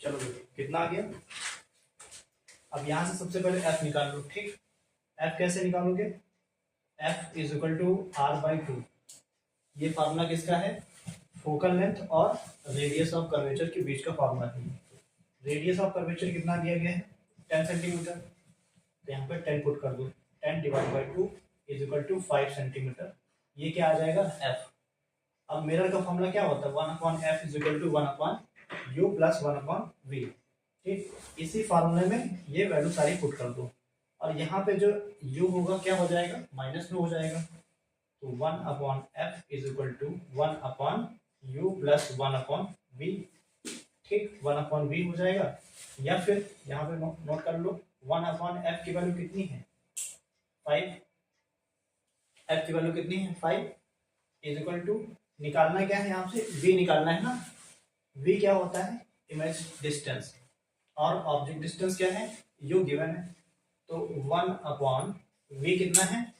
चलो कितना आ गया। अब यहां से सबसे पहले एफ निकाल लो। ठीक, एफ कैसे निकालोगे? F is equal to r/2। ये फार्मूला किसका है? फोकल लेंथ और रेडियस ऑफ कर्वेचर के बीच का फार्मूला है। रेडियस ऑफ कर्वेचर कितना दिया गया है? 10 सेंटीमीटर। तो यहाँ पे 10 पुट कर दो। 10 divide by 2 is equal to 5 centimetre. ये क्या आ जाएगा? एफ। अब मिरर का फॉर्मूला क्या होता है? 1/f is equal to 1/u plus 1/v। ठीक, इसी फार्मूले में ये वैल्यू सारी पुट कर दो और यहाँ पे जो u होगा क्या हो जाएगा? माइनस में हो जाएगा। तो 1/f is equal to 1/u plus 1/v। ठीक, 1/v हो जाएगा। या फिर यहाँ पे नोट कर लो 1/f की वैल्यू कितनी है? 5। f की वैल्यू कितनी है? 5 इज इक्वल टू, निकालना क्या है यहाँ से? v निकालना है ना। v क्या होता है? Image distance. और ऑब्जेक्ट डिस्टेंस क्या है? u गिवन है। तो 1/v कितना है?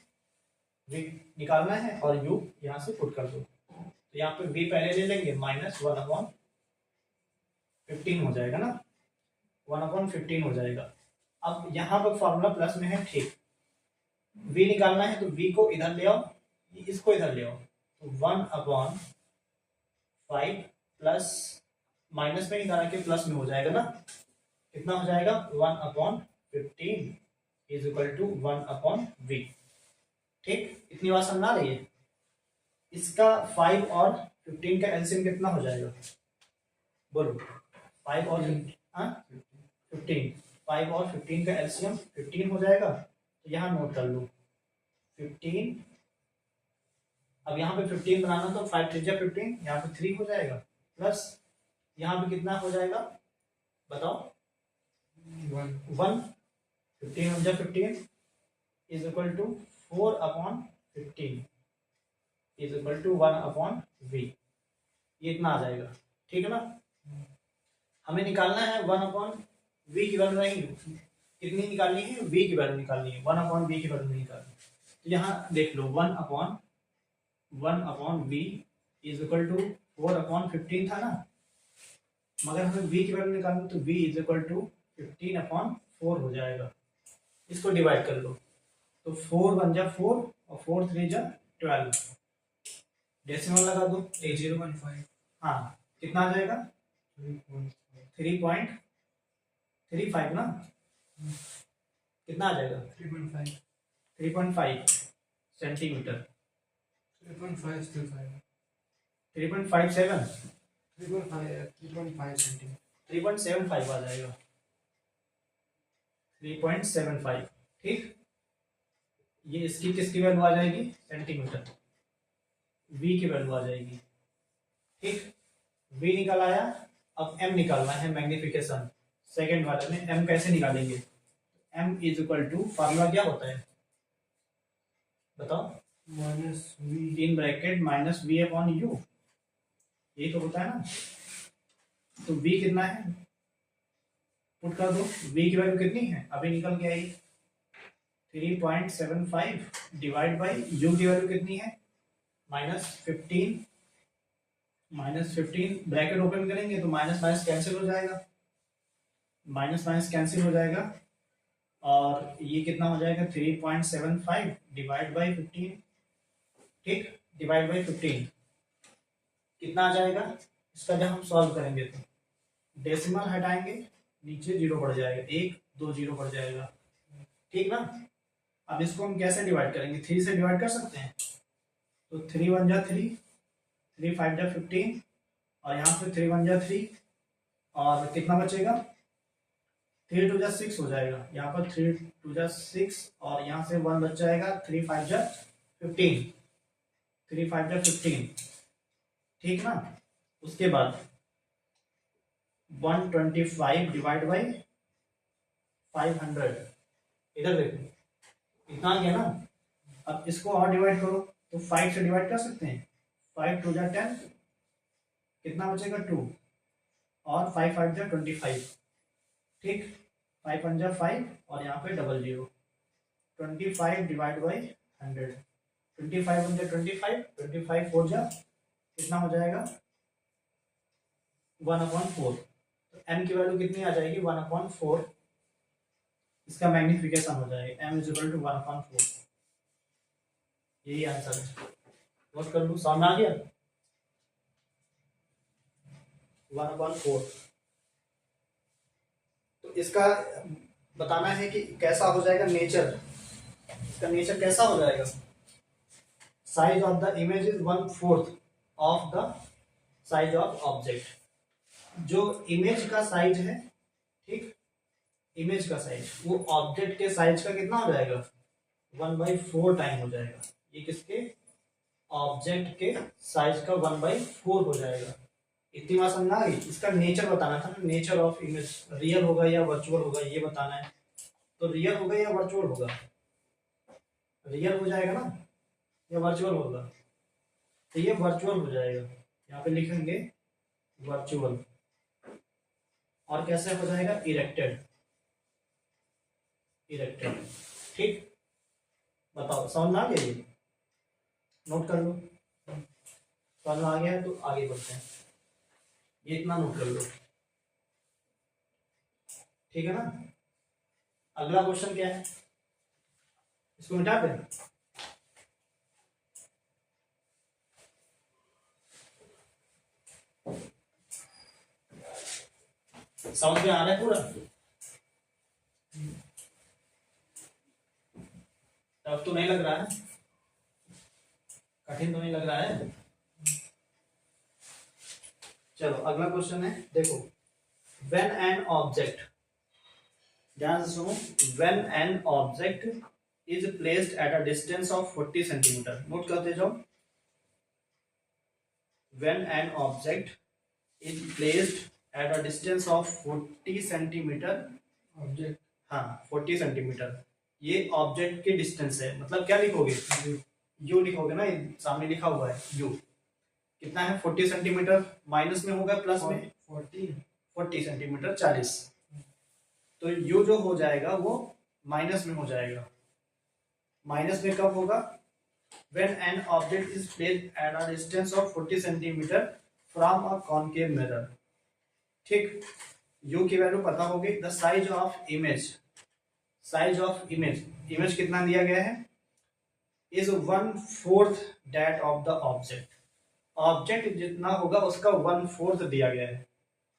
v निकालना है और u यहाँ से पुट कर दो। तो यहाँ पे v पहले ले लेंगे, माइनस 1/15 हो जाएगा ना। 1/15 हो जाएगा। अब यहाँ पर फॉर्मूला प्लस में है। ठीक, v निकालना है तो v को इधर ले आओ, इसको इधर ले आओ। तो 1/5 प्लस, माइनस में निकाला के प्लस में हो जाएगा ना। कितना हो जाएगा? 1/15 इज इक्वल टू 1/v। ठीक, इतनी बात समझ आ रही है? इसका 5 और 15 का एलसीएम कितना हो जाएगा? बोलो। 5 और 15, 5 और 15 का एलसीएम 15 हो जाएगा। तो यहाँ नोट कर लो 15। अब यहाँ पे 15 बनाना तो 5 3 15, यहाँ पे 3 हो जाएगा प्लस यहाँ पे कितना हो जाएगा बताओ? 1। 15 15 is equal to 4/15 is equal to 1/v। ये इतना आ जाएगा। ठीक है ना। हमें निकालना है 1/v की वैल्यू नहीं, कितनी निकालनी है? v की वैल्यू निकालनी है, 1/v की वैल्यू नहीं निकालनी। तो यहाँ देख लो 1/v इज इक्वल टू 4/15 था ना, मगर हमें v की वैल्यू निकालनी तो v इज इक्वल टू 15/4 हो जाएगा। इसको डिवाइड कर लो तो 4 1 जा 4 और 4 3 जा 12। डेसिमल लगा दो 0.5। हाँ, कितना आ जाएगा? 3.35 ना। कितना आ जाएगा? 3.5 सेंटीमीटर। 3.5 3.57 3.5 सेंटीमीटर। 3.75 आ जाएगा। 3.75। ठीक, ये इसकी किसकी वैल्यू आ जाएगी? सेंटीमीटर। v की वैल्यू आ जाएगी। ठीक, v निकल आया। अब m निकालना है, मैग्निफिकेशन। सेकंड वाले में m कैसे निकालेंगे? m is equal to, formula क्या होता है बताओ? Minus v in bracket minus v upon u, यही तो होता है ना। तो v कितना है पुट कर दो। v की वैल्यू कितनी है? अभी निकल के आई 3.75 डिवाइड बाई u की वैल्यू कितनी है? -15। -15 ब्रैकेट ओपन करेंगे तो माइनस माइनस कैंसिल हो जाएगा, माइनस माइनस कैंसिल हो जाएगा और ये कितना हो जाएगा? 3.75 डिवाइड बाई 15। ठीक, डिवाइड बाई 15 कितना आ जाएगा? इसका जब हम सॉल्व करेंगे तो डेसिमल हटाएंगे, नीचे 0 बढ़ जाएगा, 1 2 0 बढ़ जाएगा। ठीक ना। अब इसको हम कैसे डिवाइड करेंगे? 3 से डिवाइड कर सकते हैं। तो 3 1 जा 3, 3 5 जा 15 और यहाँ पे 3 1 जा 3 और कितना बचेगा? 3 2 जा 6 हो जाएगा। यहाँ पर 3 2 जा 6 और यहाँ से 1 बच जाएगा। 3 5 जा 15, 3 5 जा 15। ठीक ना। उसके बाद 125 डिवाइड बाई 500, इधर देखो इतना आ गया ना। अब इसको और डिवाइड करो तो 5 से डिवाइड कर सकते हैं। 5 2 जा 10, कितना बचेगा? 2 और 5 5 जा 25। ठीक, 5 1 जा 5 और यहाँ पे 00। 25 डिवाइड बाई 100, 25 1 जा 25, 25 4 जा कितना हो जाएगा? 1/4। तो m की वैल्यू कितनी आ जाएगी 1/4, इसका मैग्निफिकेशन हो जाएगा m इज इक्वल टू 1/4। यही आंसर है, नोट कर लूँ, सामने आ गया 1/4। तो इसका बताना है कि कैसा हो जाएगा नेचर, इसका नेचर कैसा हो जाएगा। Size of the image is 1/4 of the size of object. जो इमेज का साइज है, ठीक, इमेज का साइज वो ऑब्जेक्ट के साइज का कितना हो जाएगा 1/4 टाइम हो जाएगा। ये किसके, ऑब्जेक्ट के साइज का 1/4 हो जाएगा। इतनी बात समझ आ गई। इसका नेचर बताना था ना, नेचर ऑफ इमेज, रियल होगा या वर्चुअल होगा ये बताना है। तो रियल होगा या वर्चुअल होगा, रियल हो जाएगा ना या वर्चुअल होगा, तो ये वर्चुअल हो जाएगा। यहाँ पे लिखेंगे वर्चुअल। और कैसे हो जाएगा, इरेक्टेड, इरेक्टेड। ठीक, बताओ समझ में आ गया, ये नोट कर लो। समझ में आ गया है तो आगे बढ़ते हैं, ये इतना नोट कर लो, ठीक है ना। अगला क्वेश्चन क्या है, इसको मिटा दें। समझ में आ रहा है पूरा, टफ तो नहीं लग रहा है, कठिन तो नहीं लग रहा है। चलो अगला क्वेश्चन है, देखो व्हेन एन ऑब्जेक्ट, ध्यान से सुनो, when an object is placed at a distance of 40 centimetre, note करते जाओ। When an object is placed at a distance of 40 centimetre, object, हाँ 40 सेंटीमीटर, ये ऑब्जेक्ट की डिस्टेंस है। मतलब क्या लिखोगे, यू लिखोगे ना, सामने लिखा हुआ है यू, कितना है 40 सेंटीमीटर, माइनस में होगा प्लस में 40 सेंटीमीटर 40, तो यू जो हो जाएगा वो माइनस में हो जाएगा। माइनस में कब होगा, when an object is placed at a distance of 40 centimetre from a concave mirror. ठीक, यू की वैल्यू पता होगी। The size of image, size of image, image कितना दिया गया है, is 1/4 that of the object. Object जितना होगा उसका 1/4 दिया गया है।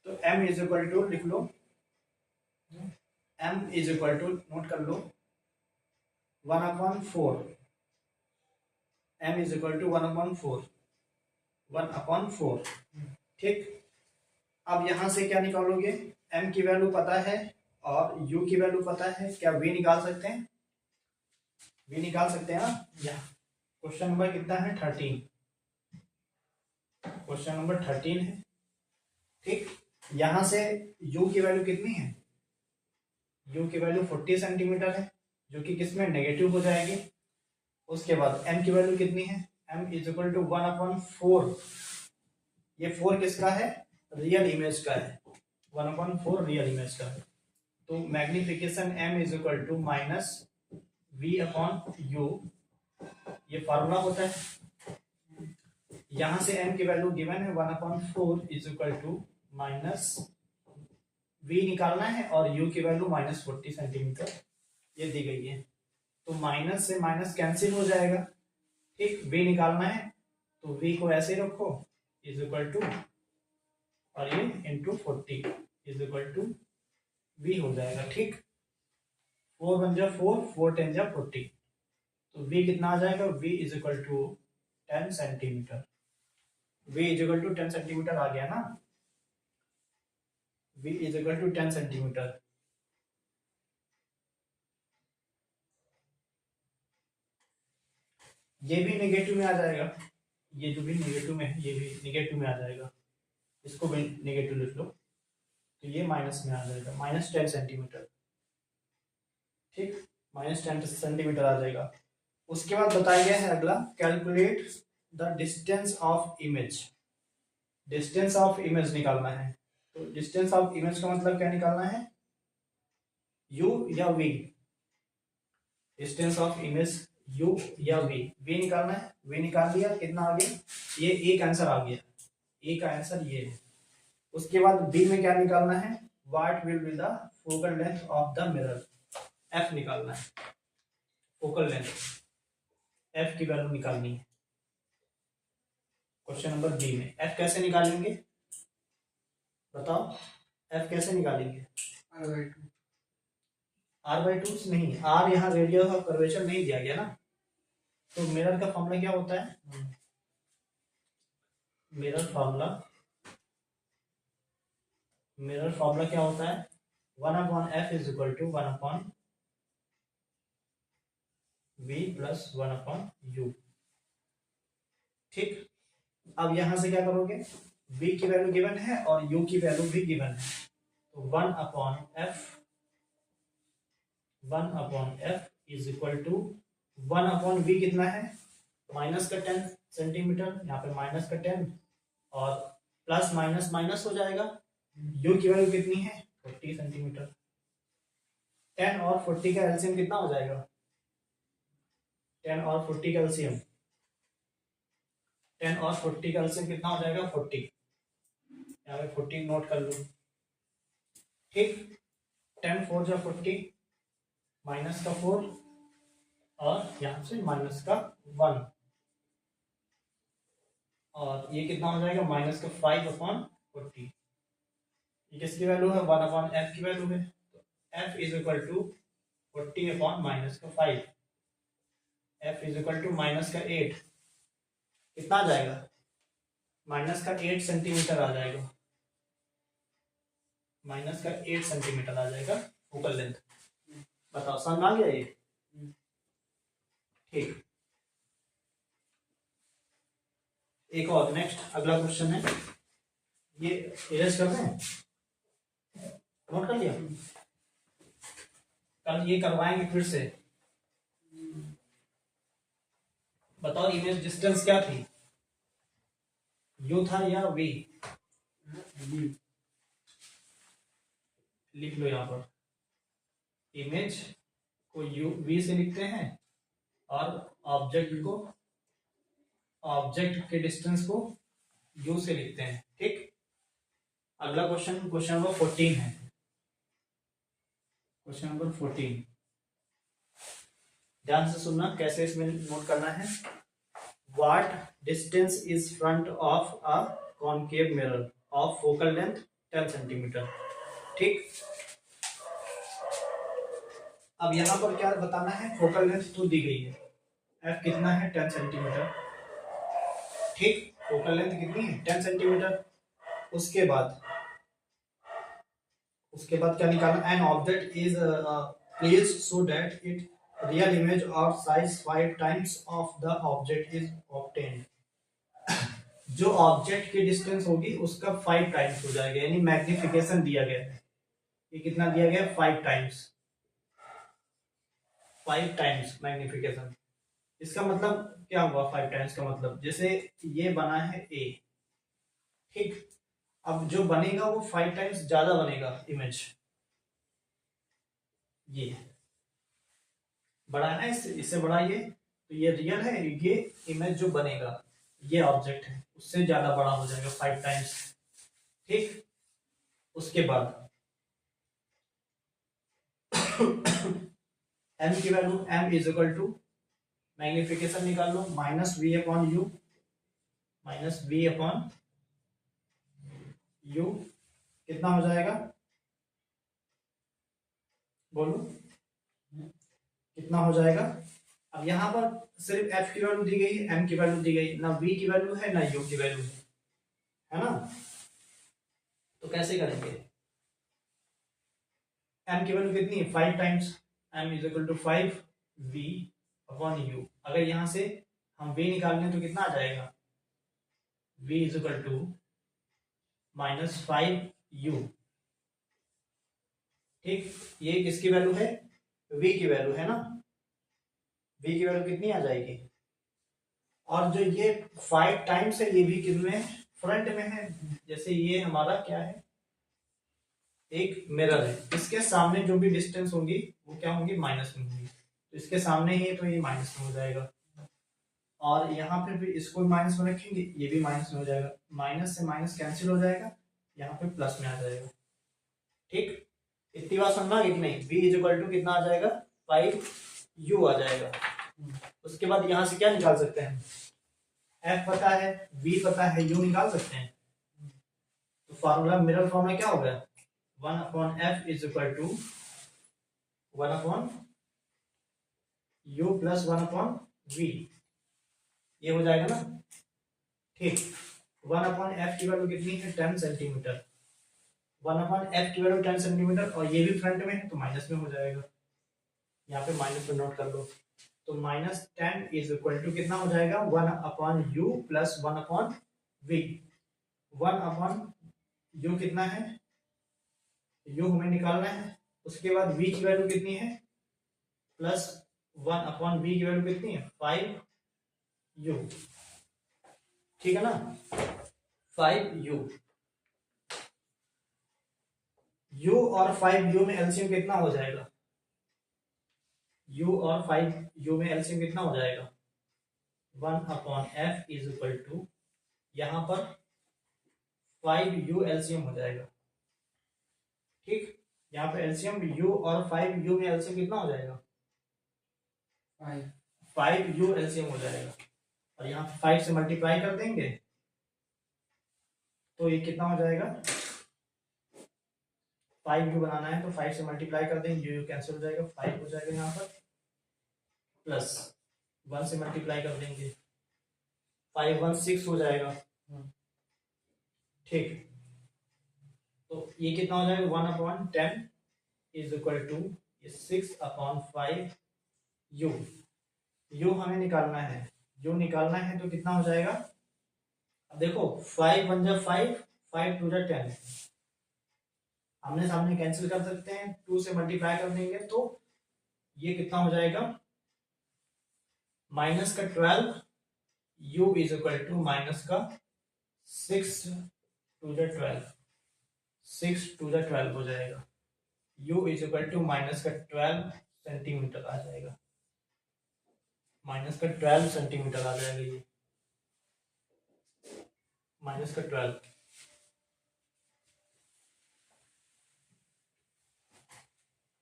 तो m इज इक्वल टू, लिख लो, m is equal to, note कर लो, 1/4, m इज इक्वल टू 1/4, 1/4। ठीक, अब यहां से क्या निकालोगे, m की वैल्यू पता है और u की वैल्यू पता है, क्या v निकाल सकते हैं, v निकाल सकते हैं ना। यहाँ क्वेश्चन नंबर कितना है 13, क्वेश्चन नंबर 13 है। ठीक, यहां से u की वैल्यू कितनी है, u की वैल्यू 40 सेंटीमीटर है, जो कि किसमें नेगेटिव हो जाएगी। उसके बाद m की वैल्यू कितनी है, m इज इक्वल टू 1/4, ये 4 किसका है, रियल इमेज का है, 1/4 रियल इमेज का है। तो magnification m is equal to minus v/u, ये फार्मूला होता है। यहां से m की वैल्यू गिवन है 1/4 is equal to minus v निकालना है और u की वैल्यू -40 सेंटीमीटर ये दी गई है। तो माइनस से माइनस कैंसिल हो जाएगा। ठीक, v निकालना है तो v को ऐसे रखो इज इक्वल टू, और ये into 40 is equal to v हो जाएगा। ठीक, 4 1 जा 4, 4 10 जा 40, तो v कितना आ जाएगा, v is equal to 10 centimetre, v is equal to 10 centimetre आ गया ना, v is equal to 10 centimetre. ये भी नेगेटिव में आ जाएगा, ये जो भी नेगेटिव में है ये भी नेगेटिव में आ जाएगा, इसको भी नेगेटिव लिख लो, तो ये माइनस में आ जाएगा, -10 सेंटीमीटर। ठीक, -10 सेंटीमीटर आ जाएगा। उसके बाद बताया गया है अगला, calculate the distance of image, distance of image निकालना है। तो डिस्टेंस ऑफ इमेज का मतलब क्या निकालना है, u या v, distance of image u या v, v निकालना है, v निकाल लिया, कितना आ गया, ये a का आंसर आ गया, a का आंसर ये है। उसके बाद बी में क्या निकालना है, what will be the focal length of the mirror, F निकालना है, फोकल लेंथ एफ की वैल्यू निकालनी है। क्वेश्चन नंबर बी में एफ कैसे निकालेंगे बताओ, एफ कैसे निकालेंगे, R/2 r/2 नहीं, आर यहाँ रेडियस ऑफ कर्वेचर नहीं दिया गया ना, तो मिरर का फॉर्मूला क्या होता है, मिरर फॉर्मूला क्या होता है, 1/f is equal to 1/v plus 1/u। ठीक, अब यहां से क्या करोगे, v की वैल्यू गिवन है और u की वैल्यू भी गिवन है, तो 1/f is equal to 1/v कितना है, माइनस का 10 सेंटीमीटर, यहाँ पे माइनस का 10 और प्लस माइनस माइनस हो जाएगा, u की वैल्यू कितनी है 40 सेंटीमीटर, 10 और 40 का एलसीएम कितना हो जाएगा, 10 और 40 का एलसीएम, 10 और 40 का एलसीएम कितना हो जाएगा 40, यहाँ पे 40 नोट कर लो। ठीक, 10 4 जा 40, माइनस का 4 और यहाँ से माइनस का 1, और ये कितना हो जाएगा माइनस का 5/40, ये किसकी वैल्यू है 1/f की वैल्यू है, तो f is equal to 40/-5, f is equal to minus का 8, कितना आ जाएगा, माइनस का 8 सेंटीमीटर आ जाएगा, माइनस का 8 सेंटीमीटर आ जाएगा फोकल लेंथ। बताओ समझ आ गया ये, ठीक। एक और नेक्स्ट अगला क्वेश्चन है, ये इरेज कर रहे हैं, नोट कर लिया, कल ये करवाएंगे फिर से। बताओ इमेज डिस्टेंस क्या थी, u था या v, लिख लो यहाँ पर, इमेज को v से लिखते हैं और ऑब्जेक्ट के डिस्टेंस को u से लिखते हैं। ठीक, अगला क्वेश्चन नंबर 14 है, क्वेश्चन नंबर 14 ध्यान से सुनना, कैसे इसमें नोट करना है, what distance is front of a concave mirror of focal length 10 centimetre. ठीक, अब यहां पर क्या बताना है, फोकल लेंथ तो दी गई है, f कितना है 10 सेंटीमीटर। ठीक, फोकल लेंथ कितनी है 10 सेंटीमीटर। उसके बाद क्या निकालना, an object is placed so that it real image और size 5 times of the object is obtained. जो ऑब्जेक्ट की डिस्टेंस होगी उसका 5 टाइम्स हो जाएगा, यानी मैग्निफिकेशन दिया गया है, ये कितना दिया गया 5 टाइम्स मैग्निफिकेशन। इसका मतलब क्या हुआ 5 टाइम्स का मतलब, जैसे ये बना है a, ठीक, अब जो बनेगा वो 5 टाइम्स ज्यादा बनेगा इमेज, ये बड़ा है इससे बड़ा ये, तो ये रियल है, ये इमेज जो बनेगा ये ऑब्जेक्ट है उससे ज्यादा बड़ा हो जाएगा 5 टाइम्स। ठीक, उसके बाद m की value, m is equal to magnification निकाल लो, -v/u कितना हो जाएगा, बोलो कितना हो जाएगा। अब यहाँ पर सिर्फ f की वैल्यू दी गई है, m की वैल्यू दी गई, ना v की वैल्यू है ना u की वैल्यू है ना, तो कैसे करेंगे, m की वैल्यू कितनी है 5 times, m is equal to 5v/u। अगर यहां से हम v निकालने तो कितना आ जाएगा, v is equal to -5u। ठीक, ये किसकी वैल्यू है, v की वैल्यू है ना, v की वैल्यू कितनी आ जाएगी, और जो ये 5 टाइम्स है ये भी कितने फ्रंट में है, जैसे ये हमारा क्या है एक मिरर है, इसके सामने जो भी डिस्टेंस होगी वो क्या होगी माइनस में होगी, तो इसके सामने ही है तो ये माइनस में हो जाएगा, और यहाँ पे भी इसको माइनस में रखेंगे ये भी माइनस में हो जाएगा, माइनस से माइनस कैंसिल हो जाएगा, यहाँ पे प्लस में आ जाएगा। ठीक, इतनी बात समझना है कि नहीं। v इज इक्वल टू कितना आ जाएगा 5u आ जाएगा। उसके बाद यहाँ से क्या निकाल सकते हैं, f पता है, v पता है, u निकाल सकते हैं। तो फार्मूला, मिरर फॉर्मूला क्या हो गया, 1/f is equal to 1/u plus 1/v, ये हो जाएगा ना। ठीक, 1/f की वैल्यू कितनी है 10 सेंटीमीटर, 1/f की वैल्यू 10 सेंटीमीटर, और ये भी फ्रंट में है तो माइनस में हो जाएगा। यहाँ पे माइनस में नोट कर लो। तो -10 इज इक्वल टू कितना हो जाएगा 1/u प्लस 1/v। 1/u कितना है, u हमें निकालना है। उसके बाद v की वैल्यू कितनी है, प्लस 1/v की वैल्यू कितनी है 5u। ठीक है ना, 5u। u और 5u में एलसीएम कितना हो जाएगा, u और 5u में एलसीएम कितना हो जाएगा 1/f इज इक्वल टू, यहां पर 5u एलसीएम हो जाएगा। ठीक, यहाँ पे एलसीएम u और 5u में एलसीएम कितना हो जाएगा 5u एलसीएम हो जाएगा। और यहाँ 5 से मल्टीप्लाई कर देंगे तो ये कितना हो जाएगा, 5u बनाना है तो 5 से मल्टीप्लाई कर देंगे, u कैंसिल हो जाएगा, 5 हो जाएगा यहाँ पर, प्लस 1 से मल्टीप्लाई कर देंगे, 5 1 6 हो जाएगा। ठीक, तो ये कितना हो जाएगा 1/10 is equal to 6/5u। u हमें निकालना है, u निकालना है तो कितना हो जाएगा, अब देखो 5 1 जा 5, 5 2 जा 10, आमने सामने कैंसिल कर सकते हैं, 2 से मल्टीप्लाई कर देंगे तो ये कितना हो जाएगा माइनस का 12, u is equal to minus का 6 2 जा 12, 6 2 जा 12 हो जाएगा। u is equal to minus का 12 सेंटीमीटर आ जाएगा, माइनस का 12 सेंटीमीटर आ जाएगा, ये माइनस का 12।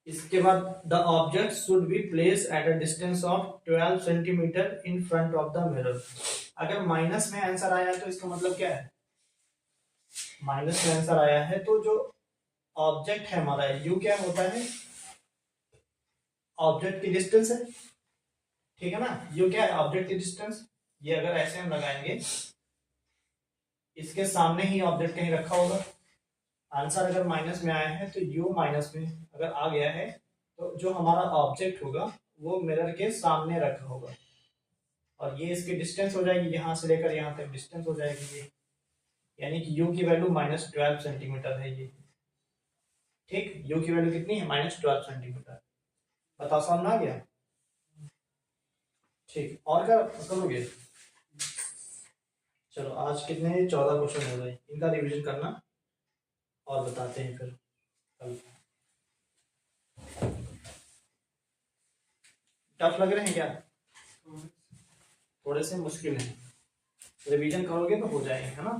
इसके बाद the object should be place at a distance of 12 centimetre in front of the mirror. अगर माइनस में आंसर आया है तो इसका मतलब क्या है, माइनस में आंसर आया है तो जो ऑब्जेक्ट है हमारा u क्या होता है, ऑब्जेक्ट की डिस्टेंस है। ठीक है ना, u क्या है ऑब्जेक्ट की डिस्टेंस। ये अगर ऐसे हम लगाएंगे, इसके सामने ही ऑब्जेक्ट कहीं रखा होगा, आंसर अगर माइनस में आया है तो u माइनस में अगर आ गया है तो जो हमारा ऑब्जेक्ट होगा वो मिरर के सामने रखा होगा, और ये इसकी डिस्टेंस हो जाएगी, यहां से लेकर यहां तक डिस्टेंस हो जाएगी ये, यानी कि u की वैल्यू -12 सेंटीमीटर है ये। ठीक, u की वैल्यू कितनी है -12 सेंटीमीटर। बताओ समझ में आ गया। ठीक, और क्या करोगे, चलो आज कितने 14 क्वेश्चन हो गए, इनका रिवीजन करना और बताते हैं फिर कल। टफ लग रहे हैं क्या, थोड़े से मुश्किल हैं, रिवीजन करोगे तो हो जाएंगे, है ना।